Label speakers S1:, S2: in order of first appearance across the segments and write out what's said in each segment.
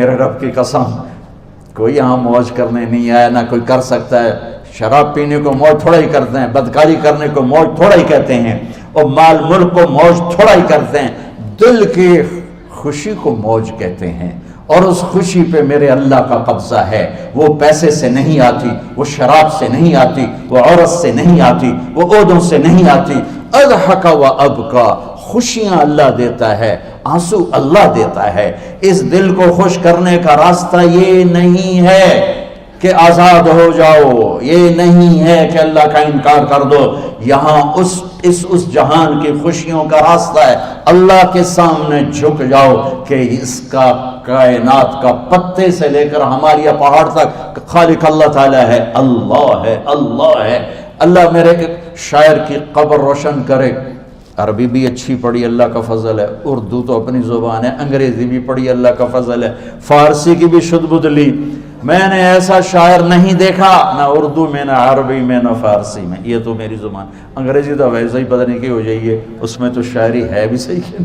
S1: میرے رب کی قسم کوئی یہاں موج کرنے نہیں آیا، نہ کوئی کر سکتا ہے۔ شراب پینے کو موج تھوڑا ہی کرتے ہیں، بدکاری کرنے کو موج تھوڑا ہی کہتے ہیں، اور مال ملک کو موج تھوڑا ہی کرتے ہیں، دل کی خوشی کو موج کہتے ہیں۔ اور اس خوشی پہ میرے اللہ کا قبضہ ہے، وہ پیسے سے نہیں آتی، وہ شراب سے نہیں آتی، وہ عورت سے نہیں آتی، وہ عہدوں سے نہیں آتی۔ اضحک و ابکا، خوشیاں اللہ دیتا ہے، آنسو اللہ دیتا ہے۔ اس دل کو خوش کرنے کا راستہ یہ نہیں ہے کہ آزاد ہو جاؤ، یہ نہیں ہے کہ اللہ کا انکار کر دو۔ یہاں اس جہان کی خوشیوں کا راستہ ہے، اللہ کے سامنے جھک جاؤ کہ اس کا کائنات کا پتے سے لے کر ہماری پہاڑ تک خالق اللہ تعالیٰ ہے، اللہ ہے، اللہ ہے۔ اللہ میرے شاعر کی قبر روشن کرے۔ عربی بھی اچھی پڑھی، اللہ کا فضل ہے، اردو تو اپنی زبان ہے، انگریزی بھی پڑھی، اللہ کا فضل ہے، فارسی کی بھی شد بد لی۔ میں نے ایسا شاعر نہیں دیکھا، نہ اردو میں، نہ عربی میں، نہ فارسی میں، یہ تو میری زبان۔ انگریزی تو ویسے ہی پتہ نہیں کی ہو جائیے، اس میں تو شاعری ہے بھی صحیح ہے۔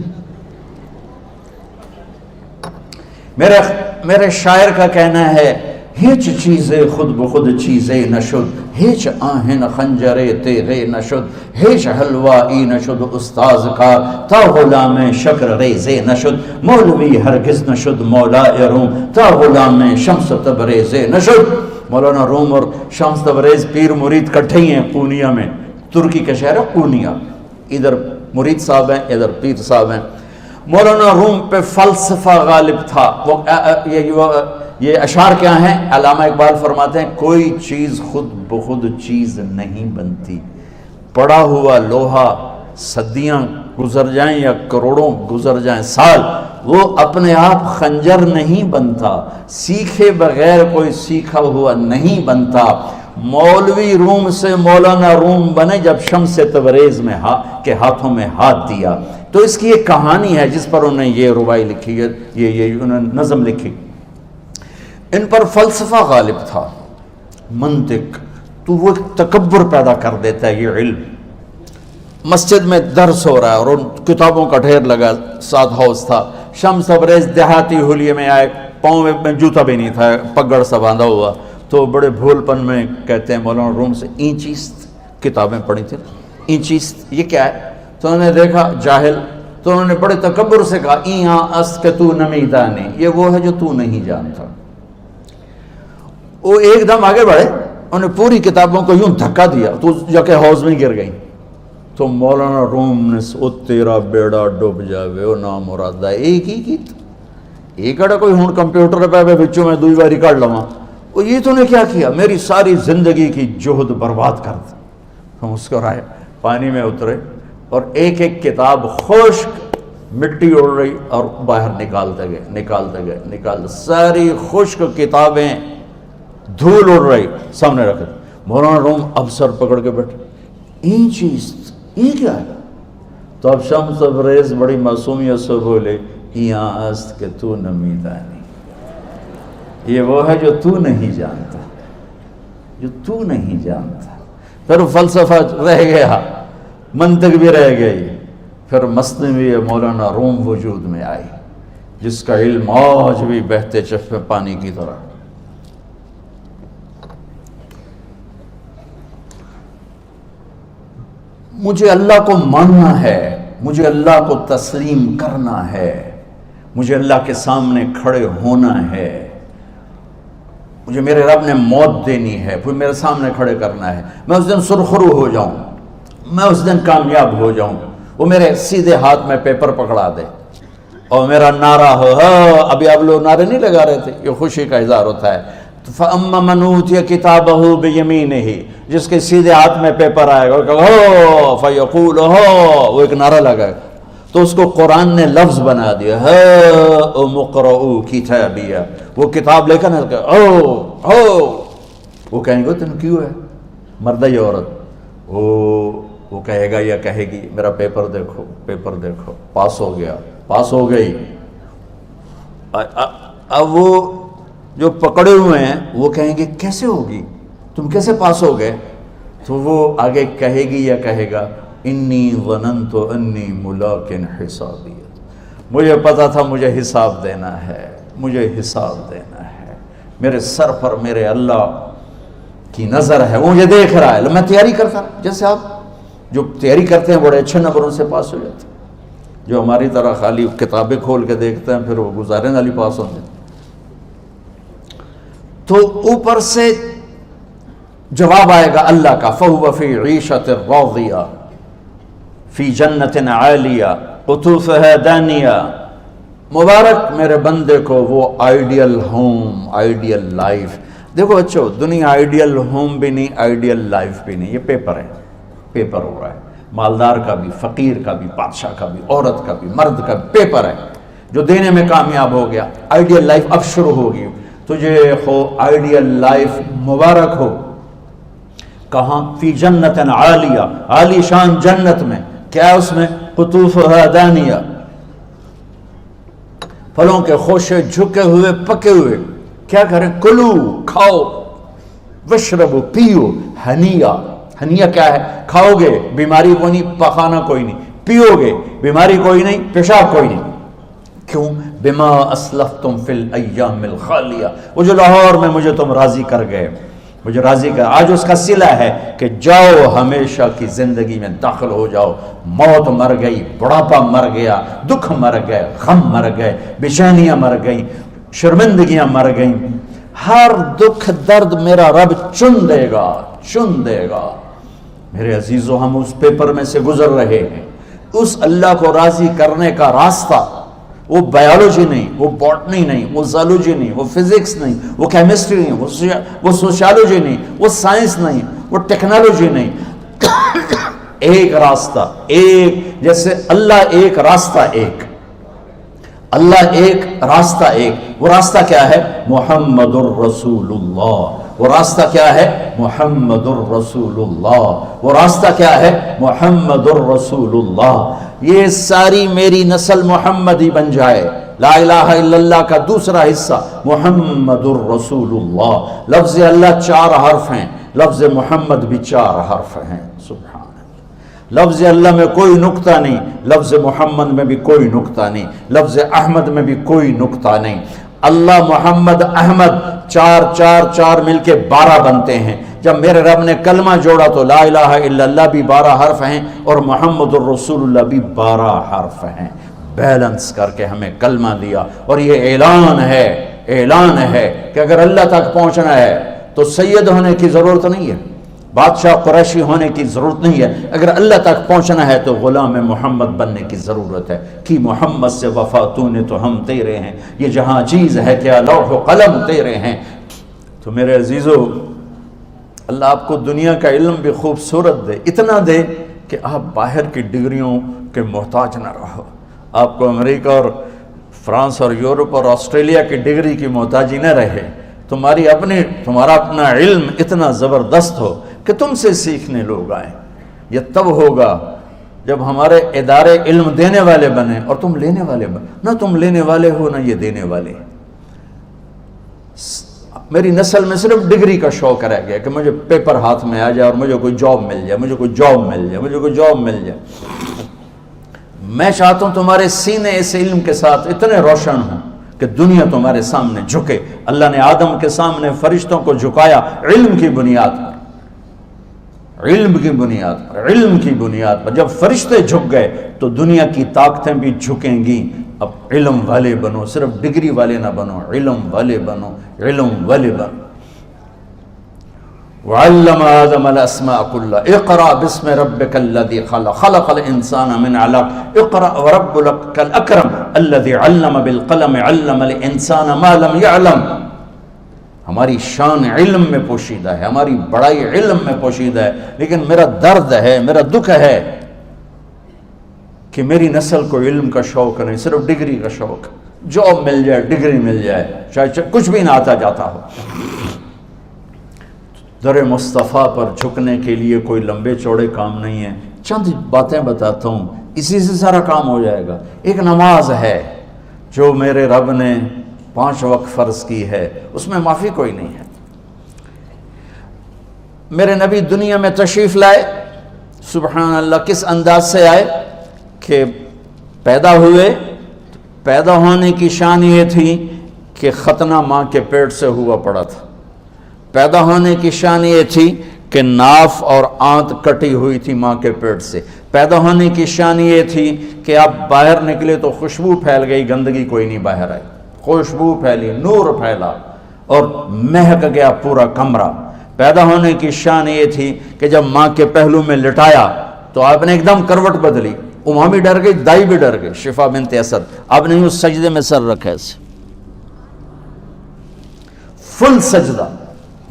S1: میرے شاعر کا کہنا ہے، ہیچ چیزیں خود بخود چیزیں نشد، ہیچ آہن خنجرے تیغے نشد، ہیچ حلوائی نشد استاذ کا، تا غلام شکر ریزے نشد، مولوی ہرگز نشد مولا روم، تا غلام شمس تبریز نشد۔ مولانا روم اور شمس تبریز پیر مرید کٹھے ہی ہیں پونیا میں، ترکی کا شہر ہے پونیا، ادھر مرید صاحب ہیں، ادھر پیر صاحب ہیں۔ مولانا روم پہ فلسفہ غالب تھا۔ یہ اشعار کیا ہیں؟ علامہ اقبال فرماتے ہیں، کوئی چیز خود بخود چیز نہیں بنتی، پڑا ہوا لوہا صدیاں گزر جائیں یا کروڑوں گزر جائیں سال، وہ اپنے آپ خنجر نہیں بنتا، سیکھے بغیر کوئی سیکھا ہوا نہیں بنتا۔ مولوی روم سے مولانا روم بنے جب شمس تبریز میں کے ہاتھوں میں ہاتھ دیا۔ تو اس کی ایک کہانی ہے جس پر انہوں نے یہ ربائی لکھی ہے، یہ انہوں نے نظم لکھی۔ ان پر فلسفہ غالب تھا، منطق، تو وہ تکبر پیدا کر دیتا ہے یہ علم۔ مسجد میں درس ہو رہا ہے اور ان کتابوں کا ڈھیر لگا، ساتھ ہاؤس تھا۔ شمس تبریز دیہاتی حلیے میں آئے، پاؤں میں جوتا بھی نہیں تھا، پگڑ سا باندھا ہوا، تو بڑے بھول پن میں کہتے ہیں مولانا روم سے، اینچیست کتابیں پڑھی تھیں، اینچیست یہ کیا ہے؟ تو انہوں نے دیکھا جاہل، تو انہوں نے بڑے تکبر سے کہا، ایہاں اس کہ تو نمیدانی، یہ وہ ہے جو تو نہیں جانتا۔ وہ ایک دم آگے بڑھے، انہوں نے پوری کتابوں کو یوں دھکا دیا تو جا کے حوض میں گر گئی۔ تو مولانا روم نے او تیرا بیڑا ڈوب جاوے او نام مرادہ، ایک ہی کی ایک اڑا کوئی ہون کمپیوٹر پہ بچوں میں دوئی باری کر لواں، وہ یہ تو نے کیا کیا، میری ساری زندگی کی جہد برباد کر دی۔ ہم مسکرائے، پانی میں اترے اور ایک ایک کتاب خشک مٹی اڑ رہی اور باہر نکالتے گئے، ساری خشک کتابیں دھول اڑ رہی سامنے رکھے۔ مولانا روم اب سر پکڑ کے بیٹھے، این چیز یہ کیا ہے؟ تو اب شمس تبریز بڑی معصومیت سے بولے، یہاں است کہ تو نمیدانی، یہ وہ ہے جو تو نہیں جانتا، جو تو نہیں جانتا۔ پھر فلسفہ رہ گیا، منطق بھی رہ گئی، پھر مثنوی مولانا روم وجود میں آئی، جس کا علم آج بھی بہتے چشمے پانی کی طرح۔ مجھے اللہ کو ماننا ہے، مجھے اللہ کو تسلیم کرنا ہے، مجھے اللہ کے سامنے کھڑے ہونا ہے، مجھے میرے رب نے موت دینی ہے، پھر میرے سامنے کھڑے کرنا ہے، میں اس دن سرخرو ہو جاؤں، میں اس دن کامیاب ہو جاؤں، وہ میرے سیدھے ہاتھ میں پیپر پکڑا دے اور میرا نعرہ ہو، ابھی آپ لوگ نعرے نہیں لگا رہے تھے، یہ خوشی کا اظہار ہوتا ہے۔ فَأَمَّا مَنْ أُوتِيَ كِتَابَهُ بِيَمِينِهِ، جس کے سیدھے ہاتھ میں پیپر آئے گا، فَيَقُولُ وہ ایک نعرہ لگائے گا، تو اس کو قرآن نے لفظ بنا دیا، هَاؤْمُ اقْرَءُوا كِتَابِيَهْ، وہ کتاب لے کر وہ کہیں گے تم کیوں ہے، مرد یا عورت، وہ کہے گا یا کہے گی میرا پیپر دیکھو، پیپر دیکھو، پاس ہو گیا، پاس ہو گئی۔ اب وہ جو پکڑے ہوئے ہیں وہ کہیں گے کیسے ہوگی، تم کیسے پاس ہو گئے؟ تو وہ آگے کہے گی یا کہے گا، انی ظننت انی ملاق حسابی، مجھے پتا تھا مجھے حساب دینا ہے، مجھے حساب دینا ہے، میرے سر پر میرے اللہ کی نظر ہے، وہ مجھے دیکھ رہا ہے۔ میں تیاری کرتا ہوں، جیسے آپ جو تیاری کرتے ہیں بڑے اچھے نمبروں سے پاس ہو جاتے ہیں، جو ہماری طرح خالی کتابیں کھول کے دیکھتے ہیں پھر وہ گزارے والی پاس ہوتے ہیں۔ تو اوپر سے جواب آئے گا اللہ کا، فَهُوَ فِي عِيشَةٍ رَاضِيَةٍ فِي جَنَّةٍ عَالِيَةٍ قُطُوفُهَا دَانِيَةٌ۔ مبارک میرے بندے کو وہ آئیڈیل ہوم، آئیڈیل لائف۔ دیکھو بچو، دنیا آئیڈیل ہوم بھی نہیں، آئیڈیل لائف بھی نہیں، یہ پیپر ہے، پیپر ہو رہا ہے، مالدار کا بھی، فقیر کا بھی، بادشاہ کا بھی، عورت کا بھی، مرد کا بھی پیپر ہے۔ جو دینے میں کامیاب ہو گیا، آئیڈیل لائف اب شروع ہوگی۔ تجھے ہو آئیڈیل لائف مبارک ہو۔ کہاں؟ فی جنت عالیہ، عالی شان جنت میں، کیا اس میں؟ قطوفها دانیہ، پھلوں کے خوشے جھکے ہوئے پکے ہوئے۔ کیا کریں؟ کلو، کھاؤ، وشربو، پیو، ہنیا۔ ہنیا کیا ہے؟ کھاؤ گے بیماری کوئی نہیں، پخانا کوئی نہیں، پیو گے بیماری کوئی نہیں، پیشاب کوئی نہیں۔ کیوں؟ بما اسلفتم فی الایام الخالیہ، وہ جو لاہور میں مجھے تم راضی کر گئے، مجھے راضی کر، آج اس کا صلہ ہے کہ جاؤ ہمیشہ کی زندگی میں داخل ہو جاؤ۔ موت مر گئی، بڑھاپا مر گیا، دکھ مر گئے، غم مر گئے، بے-چینیاں مر گئیں، شرمندگیاں مر گئیں۔ ہر دکھ درد میرا رب چن دے گا، چن دے گا۔ میرے عزیزو، ہم اس پیپر میں سے گزر رہے ہیں۔ اس اللہ کو راضی کرنے کا راستہ، وہ بایولوجی نہیں، وہ باٹنی نہیں، وہ زالوجی نہیں، وہ فزکس نہیں، وہ کیمسٹری نہیں، وہ سوشیالوجی نہیں، وہ سائنس نہیں، وہ ٹیکنالوجی نہیں۔ ایک راستہ، ایک، جیسے اللہ ایک، راستہ ایک، اللہ ایک، راستہ ایک۔ وہ راستہ کیا ہے؟ محمد الرسول اللہ۔ وہ راستہ کیا ہے؟ محمد الرسول اللہ۔ وہ راستہ کیا ہے؟ محمد الرسول اللہ۔ یہ ساری میری نسل محمدی بن جائے۔ لا الہ الا اللہ کا دوسرا حصہ محمد الرسول اللہ۔ لفظ اللہ 4 حرف ہیں، لفظ محمد بھی 4 حرف ہیں۔ سبحان اللہ۔ لفظ اللہ میں کوئی نقطہ نہیں، لفظ محمد میں بھی کوئی نقطہ نہیں، لفظ احمد میں بھی کوئی نقطہ نہیں۔ اللہ، محمد، احمد، 4 4 4 مل کے 12 بنتے ہیں۔ جب میرے رب نے کلمہ جوڑا تو لا الہ الا اللہ بھی 12 حرف ہیں اور محمد الرسول اللہ بھی 12 حرف ہیں۔ بیلنس کر کے ہمیں کلمہ دیا، اور یہ اعلان ہے، اعلان ہے کہ اگر اللہ تک پہنچنا ہے تو سید ہونے کی ضرورت نہیں ہے، بادشاہ قریشی ہونے کی ضرورت نہیں ہے۔ اگر اللہ تک پہنچنا ہے تو غلام محمد بننے کی ضرورت ہے۔ کہ محمد سے وفا تو نے تو ہم تیرے ہیں، یہ جہاں چیز ہے کیا لوح و قلم تیرے ہیں۔ تو میرے عزیزو، اللہ آپ کو دنیا کا علم بھی خوبصورت دے، اتنا دے کہ آپ باہر کی ڈگریوں کے محتاج نہ رہو، آپ کو امریکہ اور فرانس اور یورپ اور آسٹریلیا کی ڈگری کی محتاجی نہ رہے، تمہارا اپنا علم اتنا زبردست ہو کہ تم سے سیکھنے لوگ آئیں۔ یہ تب ہوگا جب ہمارے ادارے علم دینے والے بنے اور تم لینے والے بنے، نہ تم لینے والے ہو نہ یہ دینے والے۔ میری نسل میں صرف ڈگری کا شوق رہ گیا کہ مجھے پیپر ہاتھ میں آ جائے اور مجھے کوئی جاب مل جائے، مجھے کوئی جاب مل جائے، مجھے کوئی جاب مل جائے۔ میں چاہتا ہوں تمہارے سینے اس علم کے ساتھ اتنے روشن ہوں کہ دنیا تمہارے سامنے جھکے۔ اللہ نے آدم کے سامنے فرشتوں کو جھکایا علم کی بنیاد پر، علم کی بنیاد پر، علم کی بنیاد پر۔ جب فرشتے جھک گئے تو دنیا کی طاقتیں بھی جھکیں گی۔ اب علم والے بنو، صرف ڈگری والے نہ بنو، علم والے بنو، علم والے بنو۔ وعلم آدم الاسماء كلها اقرأ باسم ربك الذي خلق خلق الانسان من علق اقرأ وربك الاكرم الذي علم بالقلم علم الانسان ما لم يعلم۔ ہماری شان علم میں پوشیدہ ہے، ہماری بڑائی علم میں پوشیدہ ہے، لیکن میرا درد ہے، میرا دکھ ہے کہ میری نسل کو علم کا شوق نہیں، صرف ڈگری کا شوق۔ جاب مل جائے، ڈگری مل جائے، چاہے کچھ بھی نہ آتا جاتا ہو۔ در مصطفیٰ پر جھکنے کے لیے کوئی لمبے چوڑے کام نہیں ہیں، چند باتیں بتاتا ہوں، اسی سے سارا کام ہو جائے گا۔ ایک نماز ہے جو میرے رب نے 5 وقت فرض کی ہے، اس میں معافی کوئی نہیں ہے۔ میرے نبی دنیا میں تشریف لائے، سبحان اللہ، کس انداز سے آئے کہ پیدا ہوئے، پیدا ہونے کی شان یہ تھی کہ ختنہ ماں کے پیٹ سے ہوا پڑا تھا. پیدا ہونے کی شان یہ تھی کہ ناف اور آنت کٹی ہوئی تھی ماں کے پیٹ سے. پیدا ہونے کی شان یہ تھی کہ آپ باہر نکلے تو خوشبو پھیل گئی, گندگی کوئی نہیں باہر آئی, خوشبو پھیلی, نور پھیلا اور مہک گیا پورا کمرہ. پیدا ہونے کی شان یہ تھی کہ جب ماں کے پہلو میں لٹایا تو آپ نے ایک دم کروٹ بدلی. اماں بھی ڈر گئی, دائی بھی ڈر گئی, شفا بنت اسد. آپ نے اس سجدے میں سر رکھا ایسے, فل سجدہ,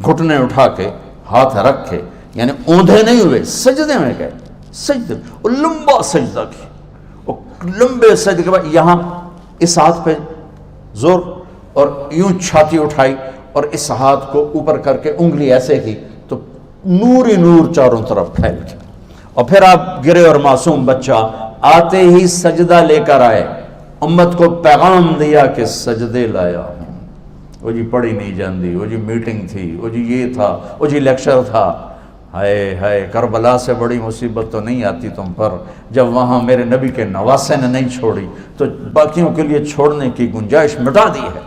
S1: گھٹنے اٹھا کے ہاتھ رکھ کے, یعنی اوندھے نہیں ہوئے, سجدے میں گئے. سجدے اور لمبا سجدہ کی, اور لمبے سجدے کے بعد یہاں اس ہاتھ پہ زور اور یوں چھاتی اٹھائی اور اس ہاتھ کو اوپر کر کے انگلی ایسے کی تو نور ہی نور چاروں طرف پھیل گیا. اور پھر آپ گرے اور معصوم بچہ آتے ہی سجدہ لے کر آئے, امت کو پیغام دیا کہ سجدے لایا ہوں. وہ جی پڑھی نہیں جاندی, وہ جی میٹنگ تھی, وہ جی یہ تھا, وہ جی لیکچر تھا. ہائے ہائے, کربلا سے بڑی مصیبت تو نہیں آتی تم پر جب وہاں میرے نبی کے نواسے نے نہیں چھوڑی تو باقیوں کے لیے چھوڑنے کی گنجائش مٹا دی ہے.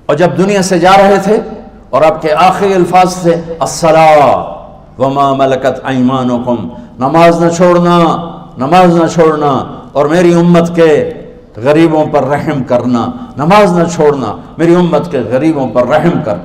S1: اور جب دنیا سے جا رہے تھے اور آپ کے آخری الفاظ تھے الصلاۃ وما ملکت ایمانکم, نماز نہ چھوڑنا, نماز نہ چھوڑنا, اور میری امت کے غریبوں پر رحم کرنا, نماز نہ چھوڑنا, میری امت کے غریبوں پر رحم کر.